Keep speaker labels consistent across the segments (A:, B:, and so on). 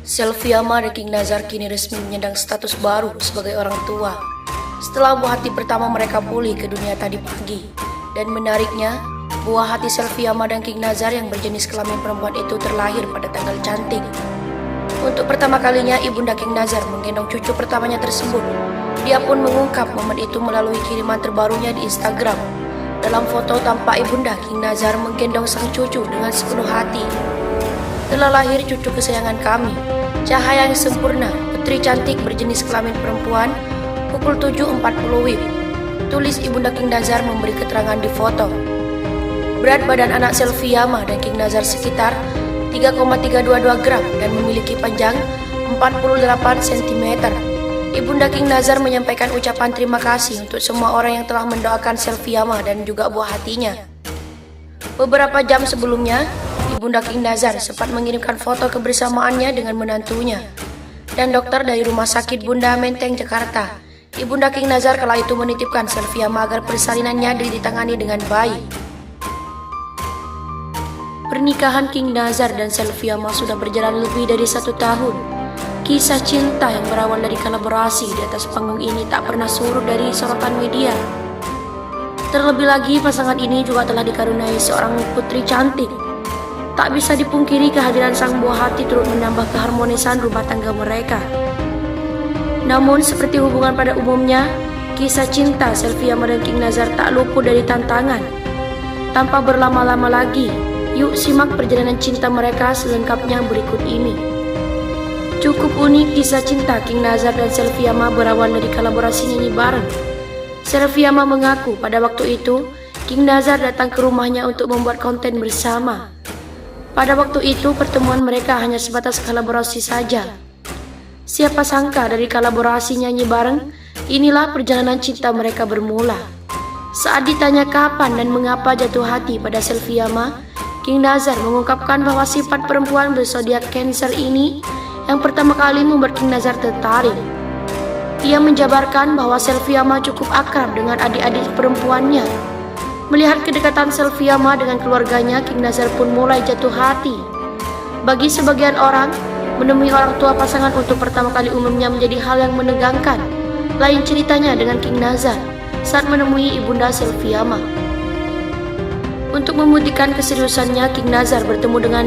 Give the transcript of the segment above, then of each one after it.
A: Selviama dan King Nazar kini resmi menyandang status baru sebagai orang tua setelah buah hati pertama mereka pulih ke dunia tadi pagi. Dan menariknya, buah hati Selviama dan King Nazar yang berjenis kelamin perempuan itu terlahir pada tanggal cantik. Untuk pertama kalinya ibunda King Nazar menggendong cucu pertamanya tersebut. Dia pun mengungkap momen itu melalui kiriman terbarunya di Instagram. Dalam foto tampak ibunda King Nazar menggendong sang cucu dengan sepenuh hati. Telah lahir cucu kesayangan kami, cahaya yang sempurna, putri cantik berjenis kelamin perempuan, pukul 7.40 WIB. Tulis ibunda King Nazar memberi keterangan di foto. Berat badan anak Selviama dan King Nazar sekitar 3,322 gram dan memiliki panjang 48 cm. Ibunda King Nazar menyampaikan ucapan terima kasih untuk semua orang yang telah mendoakan Selviama dan juga buah hatinya. Beberapa jam sebelumnya, Ibunda King Nazar sempat mengirimkan foto kebersamaannya dengan menantunya dan dokter dari Rumah Sakit Bunda Menteng, Jakarta. Ibunda King Nazar kala itu menitipkan Selviama agar persalinannya ditangani dengan baik. Pernikahan King Nazar dan Selviama sudah berjalan lebih dari 1 tahun. Kisah cinta yang berawal dari kolaborasi di atas panggung ini tak pernah surut dari sorotan media. Terlebih lagi pasangan ini juga telah dikaruniai seorang putri cantik. Tak bisa dipungkiri kehadiran sang buah hati turut menambah keharmonisan rumah tangga mereka. Namun seperti hubungan pada umumnya, kisah cinta Selviama dan King Nazar tak luput dari tantangan. Tanpa berlama-lama lagi, yuk simak perjalanan cinta mereka selengkapnya berikut ini. Cukup unik kisah cinta King Nazar dan Selviama berawal dari kolaborasi nyanyi bareng. Selviama mengaku pada waktu itu, King Nazar datang ke rumahnya untuk membuat konten bersama. Pada waktu itu pertemuan mereka hanya sebatas kolaborasi saja. Siapa sangka dari kolaborasi nyanyi bareng, inilah perjalanan cinta mereka bermula. Saat ditanya kapan dan mengapa jatuh hati pada Selviama, King Nazar mengungkapkan bahwa sifat perempuan berzodiak Cancer ini yang pertama kali membuat King Nazar tertarik. Ia menjabarkan bahwa Selviama cukup akrab dengan adik-adik perempuannya. Melihat kedekatan Selviama dengan keluarganya, King Nazar pun mulai jatuh hati. Bagi sebagian orang, menemui orang tua pasangan untuk pertama kali umumnya menjadi hal yang menegangkan. Lain ceritanya dengan King Nazar saat menemui ibunda Selviama. Untuk membuktikan keseriusannya, King Nazar bertemu dengan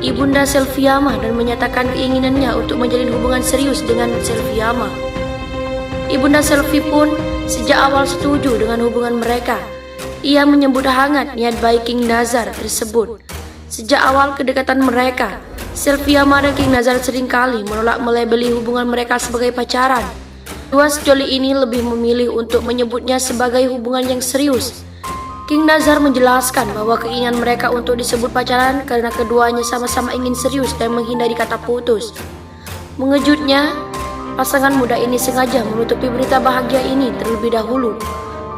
A: ibunda Selviama dan menyatakan keinginannya untuk menjalin hubungan serius dengan Selviama. Ibunda Selvi pun sejak awal setuju dengan hubungan mereka. Ia menyambut hangat niat baik King Nazar tersebut. Sejak awal kedekatan mereka, Selviama dan King Nazar seringkali menolak melabeli hubungan mereka sebagai pacaran. Dua sejoli ini lebih memilih untuk menyebutnya sebagai hubungan yang serius. King Nazar menjelaskan bahwa keinginan mereka untuk disebut pacaran karena keduanya sama-sama ingin serius dan menghindari kata putus. Mengejutnya, pasangan muda ini sengaja menutupi berita bahagia ini terlebih dahulu.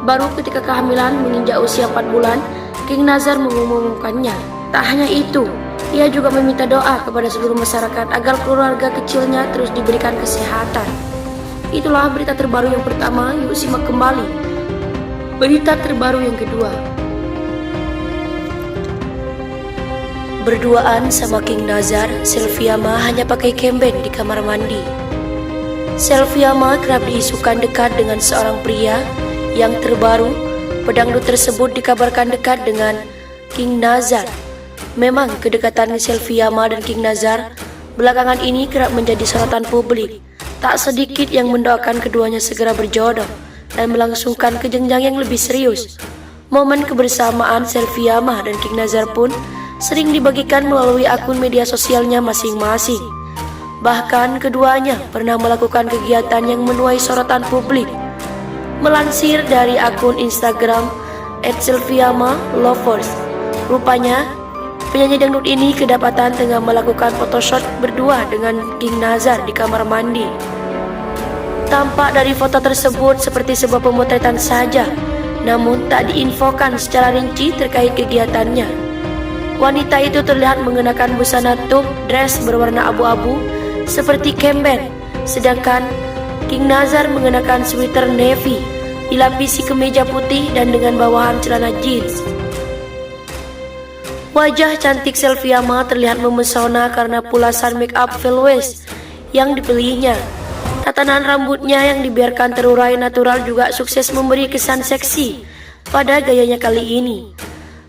A: Baru ketika kehamilan menginjak usia 4 bulan, King Nazar mengumumkannya. Tak hanya itu, ia juga meminta doa kepada seluruh masyarakat agar keluarga kecilnya terus diberikan kesehatan. Itulah berita terbaru yang pertama, yuk simak kembali berita terbaru yang kedua. Berduaan sama King Nazar, Selviama hanya pakai kemben di kamar mandi. Selviama kerap diisukan dekat dengan seorang pria. Yang terbaru, pedangdut tersebut dikabarkan dekat dengan King Nazar. Memang kedekatan Selviama dan King Nazar belakangan ini kerap menjadi sorotan publik. Tak sedikit yang mendoakan keduanya segera berjodoh dan melangsungkan ke jenjang yang lebih serius. Momen kebersamaan Selviama dan King Nazar pun sering dibagikan melalui akun media sosialnya masing-masing. Bahkan keduanya pernah melakukan kegiatan yang menuai sorotan publik. Melansir dari akun Instagram @selviama_lovers, rupanya penyanyi dangdut ini kedapatan tengah melakukan photoshoot berdua dengan King Nazar di kamar mandi. Tampak dari foto tersebut seperti sebuah pemotretan saja, namun tak diinfokan secara rinci terkait kegiatannya. Wanita itu terlihat mengenakan busana top dress berwarna abu-abu seperti kemben, sedangkan King Nazar mengenakan sweater navy, dilapisi kemeja putih dan dengan bawahan celana jeans. Wajah cantik Selviama terlihat memesona karena pulasan make up velvet yang dipilihnya. Tatanan rambutnya yang dibiarkan terurai natural juga sukses memberi kesan seksi pada gayanya kali ini.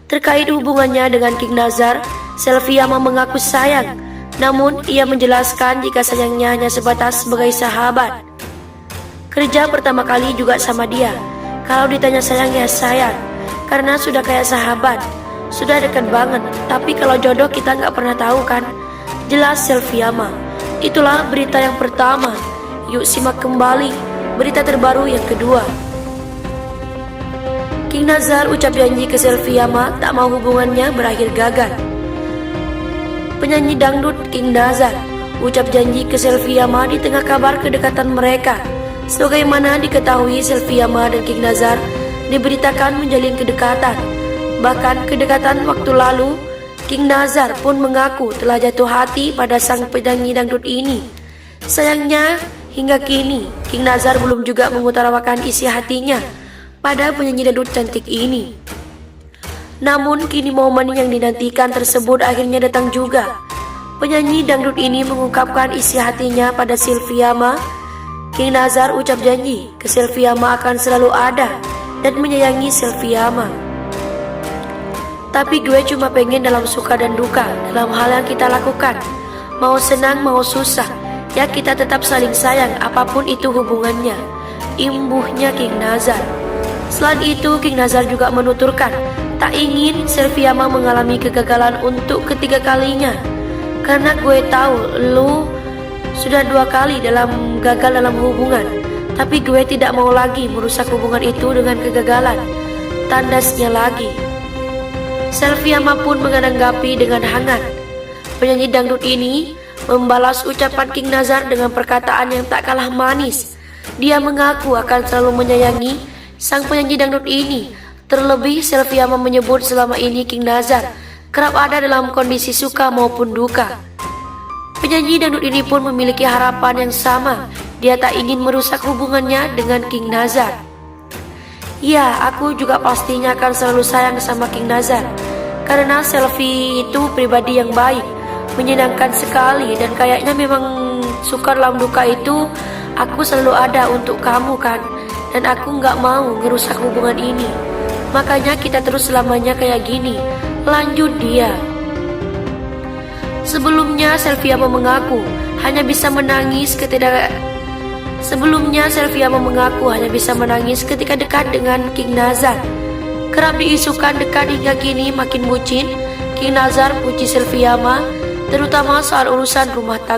A: Terkait hubungannya dengan King Nazar, Selviama mengaku sayang, namun ia menjelaskan jika sayangnya hanya sebatas sebagai sahabat. Kerja pertama kali juga sama dia. Kalau ditanya sayang ya sayang, karena sudah kayak sahabat, sudah dekat banget. Tapi kalau jodoh kita nggak pernah tahu kan, jelas Selviama. Itulah berita yang pertama. Yuk simak kembali berita terbaru yang kedua. King Nazar ucap janji ke Selviama tak mau hubungannya berakhir gagal. Penyanyi dangdut King Nazar ucap janji ke Selviama di tengah kabar kedekatan mereka. Sebagaimana diketahui, Selviama dan King Nazar diberitakan menjalin kedekatan. Bahkan kedekatan waktu lalu, King Nazar pun mengaku telah jatuh hati pada sang penyanyi dangdut ini. Sayangnya, hingga kini King Nazar belum juga mengutarakan isi hatinya pada penyanyi dangdut cantik ini. Namun kini momen yang dinantikan tersebut akhirnya datang juga. Penyanyi dangdut ini mengungkapkan isi hatinya pada Selviama. King Nazar ucap janji ke Selviama akan selalu ada dan menyayangi Selviama. Tapi gue cuma pengen dalam suka dan duka, dalam hal yang kita lakukan, mau senang mau susah, ya kita tetap saling sayang apapun itu hubungannya, imbuhnya King Nazar. Selain itu, King Nazar juga menuturkan tak ingin Selviama mengalami kegagalan untuk ketiga kalinya. Karena gue tahu lu sudah 2 kali gagal dalam hubungan, tapi gue tidak mau lagi merusak hubungan itu dengan kegagalan. Tandasnya lagi. Selviama pun menanggapi dengan hangat. Penyanyi dangdut ini membalas ucapan King Nazar dengan perkataan yang tak kalah manis. Dia mengaku akan selalu menyayangi sang penyanyi dangdut ini. Terlebih Selviama menyebut selama ini King Nazar kerap ada dalam kondisi suka maupun duka. Penyanyi dangdut ini pun memiliki harapan yang sama. Dia tak ingin merusak hubungannya dengan King Nazar. Ya, aku juga pastinya akan selalu sayang sama King Nazar. Karena Selvi itu pribadi yang baik, menyenangkan sekali, dan kayaknya memang suka dalam duka itu. Aku selalu ada untuk kamu kan, dan aku nggak mau ngerusak hubungan ini. Makanya kita terus selamanya kayak gini. Lanjut dia. Sebelumnya Selviama mengaku hanya bisa menangis ketika dekat dengan King Nazar. Kerap diisukan dekat hingga kini makin bucin. King Nazar puji Selviama, terutama soal urusan rumah tangga.